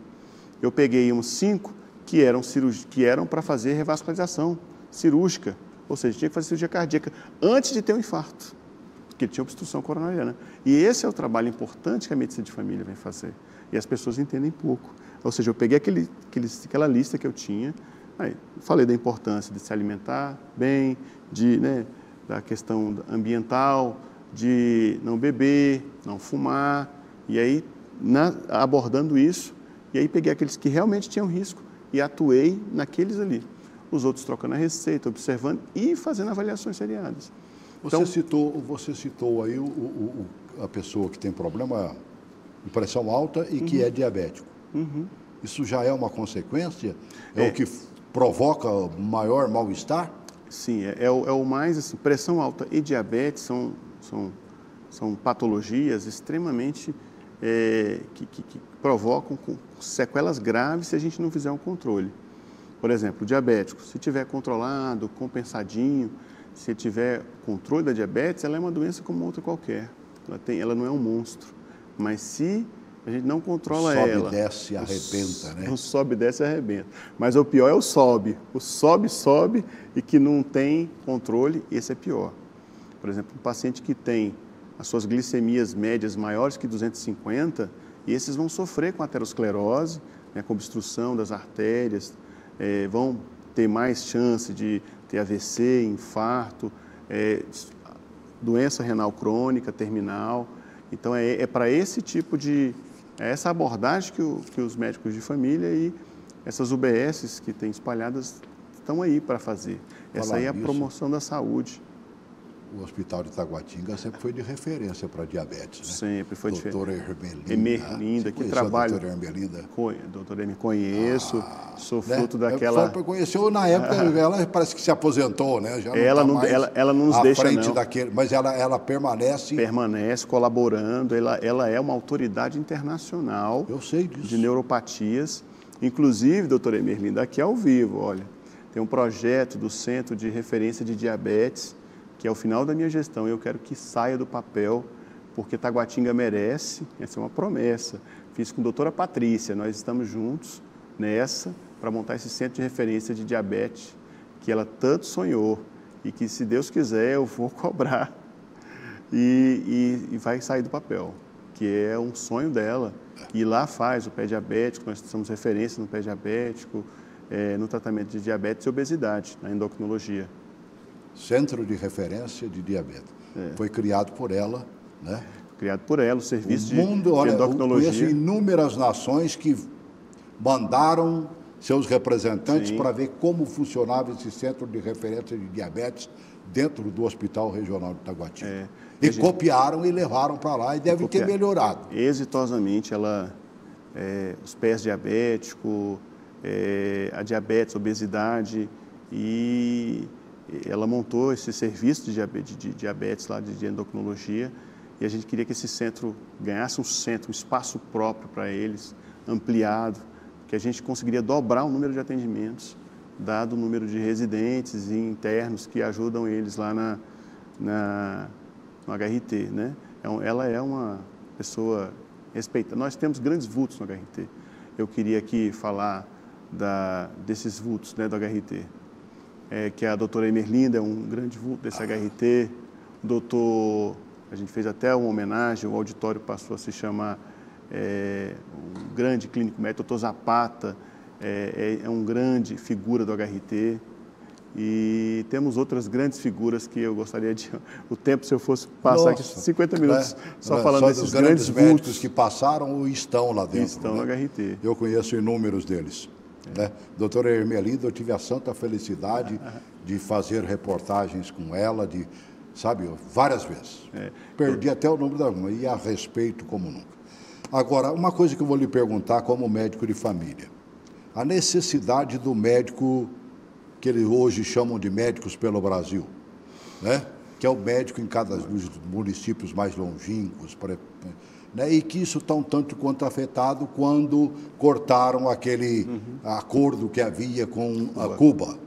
Eu peguei uns 5 que eram para fazer revascularização cirúrgica, ou seja, tinha que fazer cirurgia cardíaca antes de ter um infarto, porque ele tinha obstrução coronariana. E esse é o trabalho importante que a medicina de família vem fazer. E as pessoas entendem pouco. Ou seja, eu peguei aquela lista que eu tinha, aí falei da importância de se alimentar bem, da questão ambiental, de não beber, não fumar, e aí abordando isso, e aí peguei aqueles que realmente tinham risco e atuei naqueles ali. Os outros trocando a receita, observando e fazendo avaliações seriadas. Você citou aí a pessoa que tem problema de pressão alta e que é diabético. Uhum. Isso já é uma consequência? É o que provoca maior mal-estar? Sim, é o mais, assim, pressão alta e diabetes são patologias extremamente que provocam sequelas graves se a gente não fizer um controle. Por exemplo, o diabético, se tiver controlado, compensadinho, se tiver controle da diabetes, ela é uma doença como outra qualquer. Ela não é um monstro, mas se a gente não controla ela... Sobe, desce, arrebenta, né? O sobe, desce e arrebenta. Mas o pior é o sobe. O sobe e que não tem controle, esse é pior. Por exemplo, um paciente que tem as suas glicemias médias maiores que 250, esses vão sofrer com aterosclerose, com obstrução das artérias, vão ter mais chance de ter AVC, infarto, doença renal crônica, terminal. Então, é para esse tipo de... É essa abordagem que os médicos de família essas UBSs que tem espalhadas estão aí para fazer. Essa aí é a promoção da saúde. O Hospital de Taguatinga sempre foi de referência para diabetes, né? Sempre foi de Doutora referência. Emerlinda, que trabalha. Doutora Emerlinda? Doutora Emerlinda, conheço, sou fruto daquela... Conheceu na época, ela parece que se aposentou, né? Já ela não nos deixa, não. Mas ela permanece... Permanece colaborando, ela é uma autoridade internacional. Eu sei disso. De neuropatias. Inclusive, doutora Emerlinda, aqui ao vivo, olha, tem um projeto do Centro de Referência de Diabetes, que é o final da minha gestão, e eu quero que saia do papel, porque Taguatinga merece, essa é uma promessa. Fiz com a doutora Patrícia, nós estamos juntos nessa, para montar esse centro de referência de diabetes, que ela tanto sonhou, e que, se Deus quiser, eu vou cobrar, e vai sair do papel, que é um sonho dela. E lá faz o pé diabético, nós somos referência no pé diabético, no tratamento de diabetes e obesidade, na endocrinologia. Centro de Referência de Diabetes. Foi criado por ela, né? Criado por ela, o serviço de endocrinologia. Eu conheço inúmeras nações que mandaram seus representantes para ver como funcionava esse Centro de Referência de Diabetes dentro do Hospital Regional de Taguatinga. Copiaram e levaram para lá e deve ter melhorado. Exitosamente, os pés diabéticos, a diabetes, a obesidade, e ela montou esse serviço de diabetes lá, de endocrinologia, e a gente queria que esse centro ganhasse um espaço próprio para eles, ampliado, que a gente conseguiria dobrar o número de atendimentos, dado o número de residentes e internos que ajudam eles lá no HRT, né? Ela é uma pessoa respeitada. Nós temos grandes vultos no HRT. Eu queria aqui falar desses vultos, né, do HRT. Que a doutora Emerlinda é um grande vulto desse HRT. A gente fez até uma homenagem, o auditório passou a se chamar um grande clínico médico, doutor Zapata, é uma grande figura do HRT. E temos outras grandes figuras que eu gostaria de... O tempo, se eu fosse passar aqui 50 minutos só falando desses grandes médicos que passaram ou estão lá dentro. Estão no HRT. Eu conheço inúmeros deles. Né? Doutora Ermelinda, eu tive a santa felicidade de fazer reportagens com ela, várias vezes. Perdi até o nome da uma e a respeito como nunca. Agora, uma coisa que eu vou lhe perguntar como médico de família. A necessidade do médico, que eles hoje chamam de médicos pelo Brasil, né? Que é o médico em cada dos municípios mais longínquos, né? E que isso está um tanto quanto afetado quando cortaram aquele acordo que havia com a Cuba.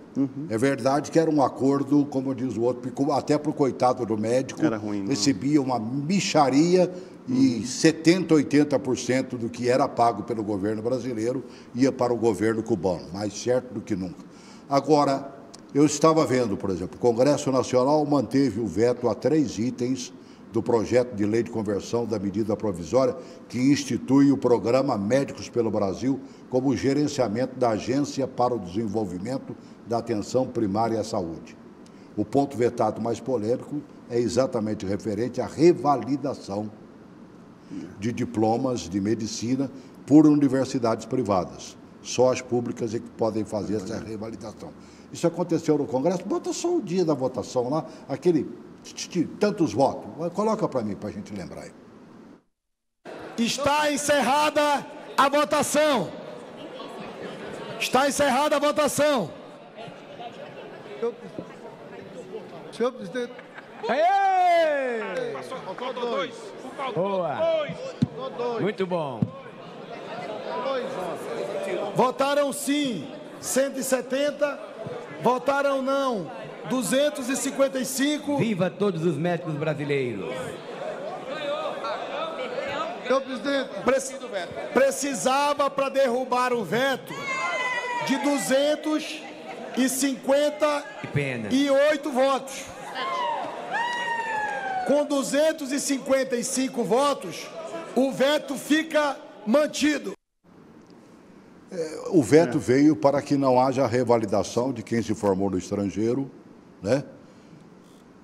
É verdade que era um acordo, como diz o outro, até para o coitado do médico, era ruim, recebia uma mixaria e 70%, 80% do que era pago pelo governo brasileiro ia para o governo cubano, mais certo do que nunca. Agora, eu estava vendo, por exemplo, o Congresso Nacional manteve o veto a 3 itens do projeto de lei de conversão da medida provisória que institui o programa Médicos pelo Brasil como gerenciamento da Agência para o Desenvolvimento da Atenção Primária à Saúde. O ponto vetado mais polêmico é exatamente referente à revalidação de diplomas de medicina por universidades privadas. Só as públicas é que podem fazer essa revalidação. Isso aconteceu no Congresso, bota só o dia da votação lá, tantos votos. Coloca para mim, para a gente lembrar aí. Está encerrada a votação. Está encerrada a votação. Senhor presidente. Aê! Faltou 2. Boa. Muito bom. Votaram sim 170, votaram não 255. Viva todos os médicos brasileiros. Senhor presidente, precisava para derrubar o veto de 258 votos. Com 255 votos, o veto fica mantido. O veto veio para que não haja revalidação de quem se formou no estrangeiro, né,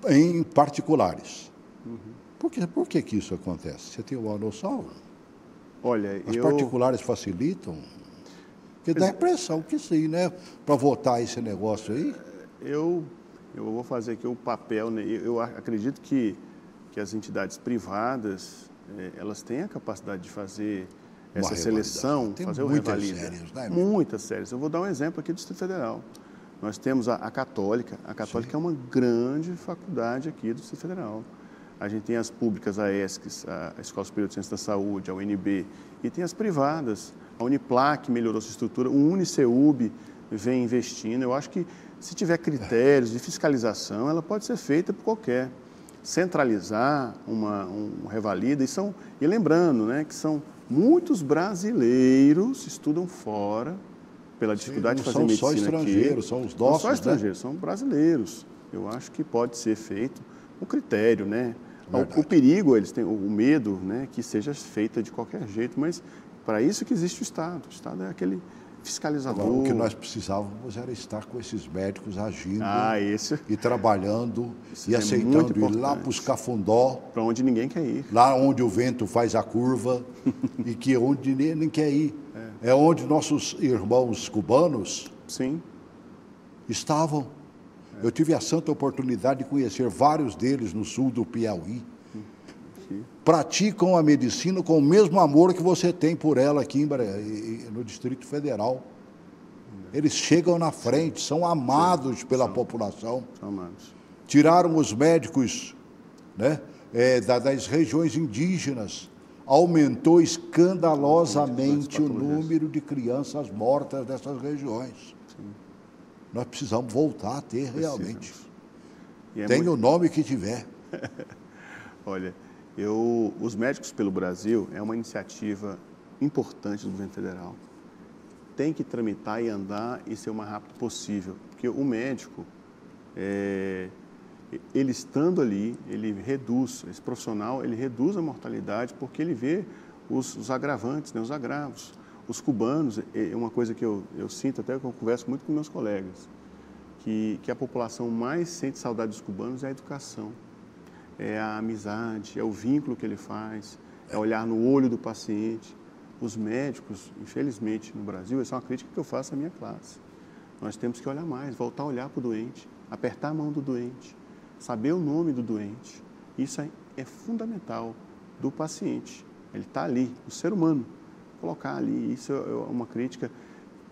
em particulares. Por que isso acontece? Você tem uma noção? Olha, Os particulares facilitam? Porque dá a impressão que sim, né? Para votar esse negócio aí. Eu vou fazer aqui o papel, né? Eu acredito que as entidades privadas, elas têm a capacidade de fazer essa seleção, fazer o revalida. Sérias, né, muitas sérias. Eu vou dar um exemplo aqui do Distrito Federal. Nós temos a Católica. A Católica é uma grande faculdade aqui do Distrito Federal. A gente tem as públicas, a ESCS, a Escola Superior de Ciência da Saúde, a UNB, e tem as privadas. A Uniplac melhorou sua estrutura, o Uniceub vem investindo. Eu acho que, se tiver critérios de fiscalização, ela pode ser feita por qualquer. Centralizar um revalida, e lembrando, né, que são muitos brasileiros estudam fora pela dificuldade de fazer medicina aqui. Não são só estrangeiros, são os nossos, não só estrangeiros, são brasileiros. Eu acho que pode ser feito um critério, né? O perigo, eles têm o medo, né, que seja feita de qualquer jeito, mas para isso que existe o Estado. O Estado é aquele fiscalizador. Agora, o que nós precisávamos era estar com esses médicos agindo e trabalhando e aceitando ir lá para os Cafundó. Para onde ninguém quer ir. Lá onde o vento faz a curva e que onde ninguém quer ir. É onde nossos irmãos cubanos estavam. Eu tive a santa oportunidade de conhecer vários deles no sul do Piauí. Praticam a medicina com o mesmo amor que você tem por ela aqui no Distrito Federal. Eles chegam na frente, são amados pela população. São amados. Tiraram os médicos, né, das regiões indígenas. Aumentou escandalosamente o número de crianças mortas dessas regiões. Nós precisamos voltar a ter realmente. Tem o nome que tiver. Olha, os Médicos pelo Brasil é uma iniciativa importante do governo federal. Tem que tramitar e andar e ser o mais rápido possível. Porque o médico, ele estando ali, ele reduz, esse profissional, ele reduz a mortalidade porque ele vê os agravantes, né, os agravos. Os cubanos, é uma coisa que eu sinto, até que eu converso muito com meus colegas, que a população mais sente saudade dos cubanos é a educação, é a amizade, é o vínculo que ele faz, é olhar no olho do paciente. Os médicos, infelizmente, no Brasil, essa é uma crítica que eu faço à minha classe. Nós temos que olhar mais, voltar a olhar para o doente, apertar a mão do doente, saber o nome do doente. Isso é fundamental do paciente. Ele está ali, o ser humano. Colocar ali, isso é uma crítica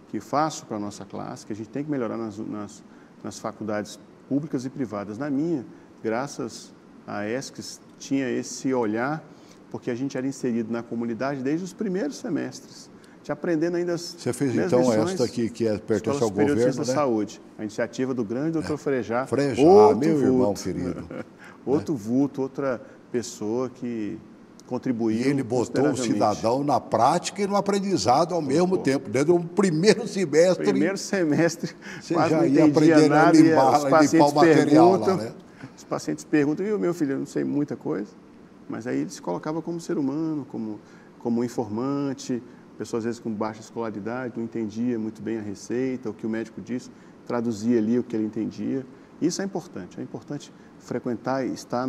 que faço para a nossa classe, que a gente tem que melhorar nas faculdades públicas e privadas. Na minha, graças à ESCS, tinha esse olhar, porque a gente era inserido na comunidade desde os primeiros semestres, te aprendendo ainda as Você fez então esta aqui, que pertence ao governo, né? Saúde, a iniciativa do grande doutor Frejá. Frejá, meu irmão querido. Outro vulto, outra pessoa que contribuiu. E ele botou o cidadão na prática e no aprendizado ao mesmo tempo. Dentro do primeiro semestre. Primeiro semestre, você já ia aprender a limpar o material lá, né? Os pacientes perguntam, e o meu filho, eu não sei muita coisa, mas aí ele se colocava como ser humano, como informante, pessoa às vezes com baixa escolaridade, não entendia muito bem a receita, o que o médico disse, traduzia ali o que ele entendia. Isso é importante frequentar e estar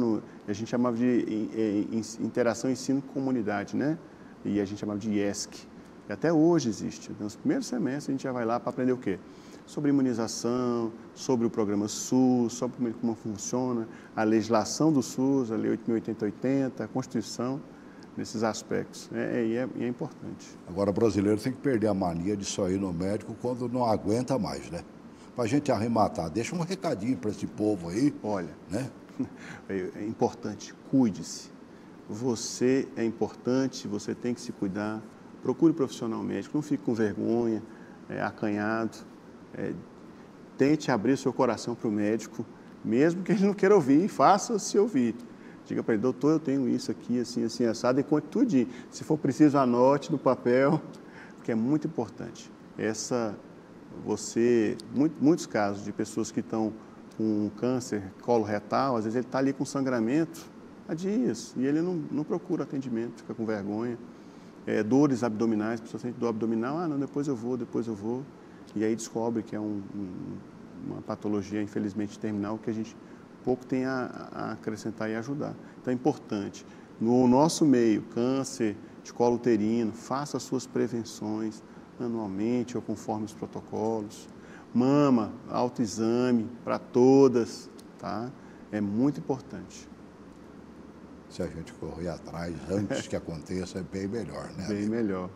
a gente chamava de interação ensino-comunidade, né? E a gente chamava de IESC. E até hoje existe. Nos primeiros semestres a gente já vai lá para aprender o quê? Sobre imunização, sobre o programa SUS, sobre como funciona a legislação do SUS, a Lei 8.880, a Constituição, nesses aspectos. E é importante. Agora, o brasileiro tem que perder a mania de só ir no médico quando não aguenta mais, né? Para a gente arrematar, deixa um recadinho para esse povo aí. Olha, né? É importante, cuide-se. Você é importante, você tem que se cuidar. Procure um profissional médico, não fique com vergonha, acanhado. Tente abrir seu coração para o médico, mesmo que ele não queira ouvir, faça-se ouvir. Diga para ele, doutor, eu tenho isso aqui, assim, assim, assado, e conte tudinho. Se for preciso, anote no papel, porque é muito importante. Muitos casos de pessoas que estão com câncer coloretal, às vezes ele está ali com sangramento há dias e ele não procura atendimento, fica com vergonha. Dores abdominais, pessoas sentem dor abdominal, não, depois eu vou. E aí descobre que é uma patologia, infelizmente, terminal, que a gente pouco tem a acrescentar e ajudar. Então é importante. No nosso meio, câncer de colo uterino, faça as suas prevenções, anualmente ou conforme os protocolos. Mama, autoexame para todas, tá? É muito importante. Se a gente correr atrás antes que aconteça, é bem melhor, né? Bem melhor.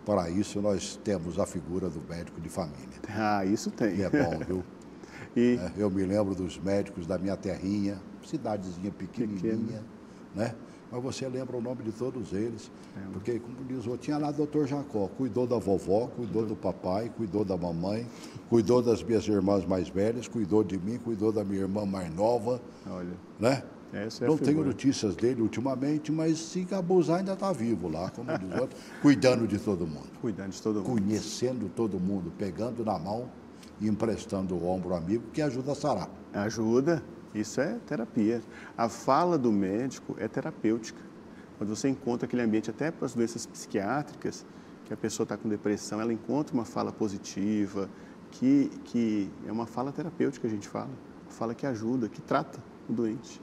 Para isso, nós temos a figura do médico de família. Ah, isso tem. E é bom, viu? E... eu me lembro dos médicos da minha terrinha, cidadezinha pequenininha, né? Mas você lembra o nome de todos eles, porque, como diz o tinha lá doutor Jacó, cuidou da vovó, cuidou do papai, cuidou da mamãe, cuidou das minhas irmãs mais velhas, cuidou de mim, cuidou da minha irmã mais nova. Olha, né? Essa é não a tenho figura. Notícias dele ultimamente, mas se abusar ainda está vivo lá, como diz o outro, cuidando de todo mundo. Cuidando de todo mundo. Conhecendo todo mundo, pegando na mão e emprestando o ombro ao amigo, que ajuda a sarar. Ajuda. Isso é terapia. A fala do médico é terapêutica. Quando você encontra aquele ambiente, até para as doenças psiquiátricas, que a pessoa está com depressão, ela encontra uma fala positiva, que é uma fala terapêutica, a gente fala. Uma fala que ajuda, que trata o doente.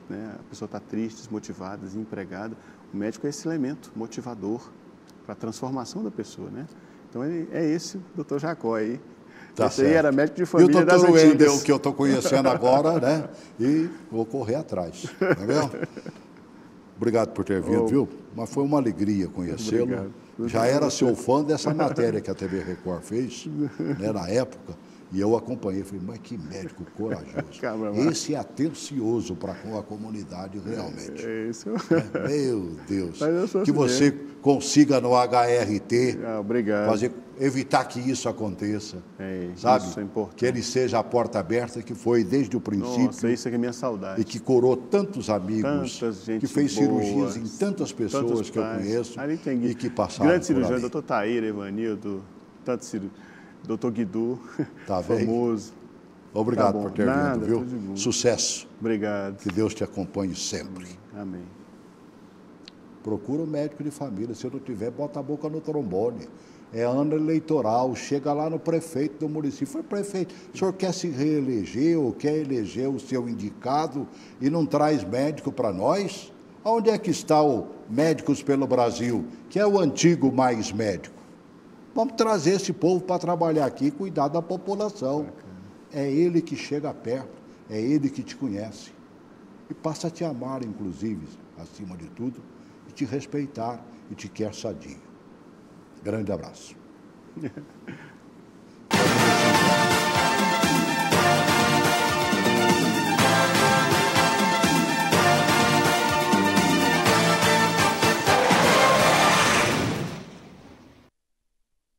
Né? A pessoa está triste, desmotivada, desempregada. O médico é esse elemento motivador para a transformação da pessoa. Né? Então, é esse o Dr. Jacó aí. Tá Esse aí era médico de família das antigas. E o Dr. Wendel, que eu estou conhecendo agora, né? E vou correr atrás, tá vendo? Obrigado por ter vindo, viu? Mas foi uma alegria conhecê-lo. Já era seu fã dessa matéria que a TV Record fez, né, na época, e eu acompanhei. Falei, mas que médico corajoso. Esse é atencioso para com a comunidade, realmente. É isso. Meu Deus. assim Que você consiga no HRT obrigado. Evitar que isso aconteça. Sabe? Isso é importante. Que ele seja a porta aberta que foi desde o princípio. Nossa, isso é que é minha saudade. E que curou tantos amigos, que fez cirurgias em tantas pessoas que eu conheço e que passaram grandes por cirurgiões, ali. doutor Taíra, Evanildo, tantos cirurgiões, doutor Guidu, tá famoso. Obrigado por ter vindo, viu? Sucesso. Obrigado. Que Deus te acompanhe sempre. Amém. Procura um médico de família. Se não tiver, bota a boca no trombone. É ano eleitoral, chega lá no prefeito do município. Foi prefeito, o senhor quer se reeleger ou quer eleger o seu indicado e não traz médico para nós? Onde é que está o Médicos pelo Brasil, que é o antigo Mais Médico? Vamos trazer esse povo para trabalhar aqui e cuidar da população. É ele que chega perto, é ele que te conhece. E passa a te amar, inclusive, acima de tudo, e te respeitar e te quer sadio. Grande abraço.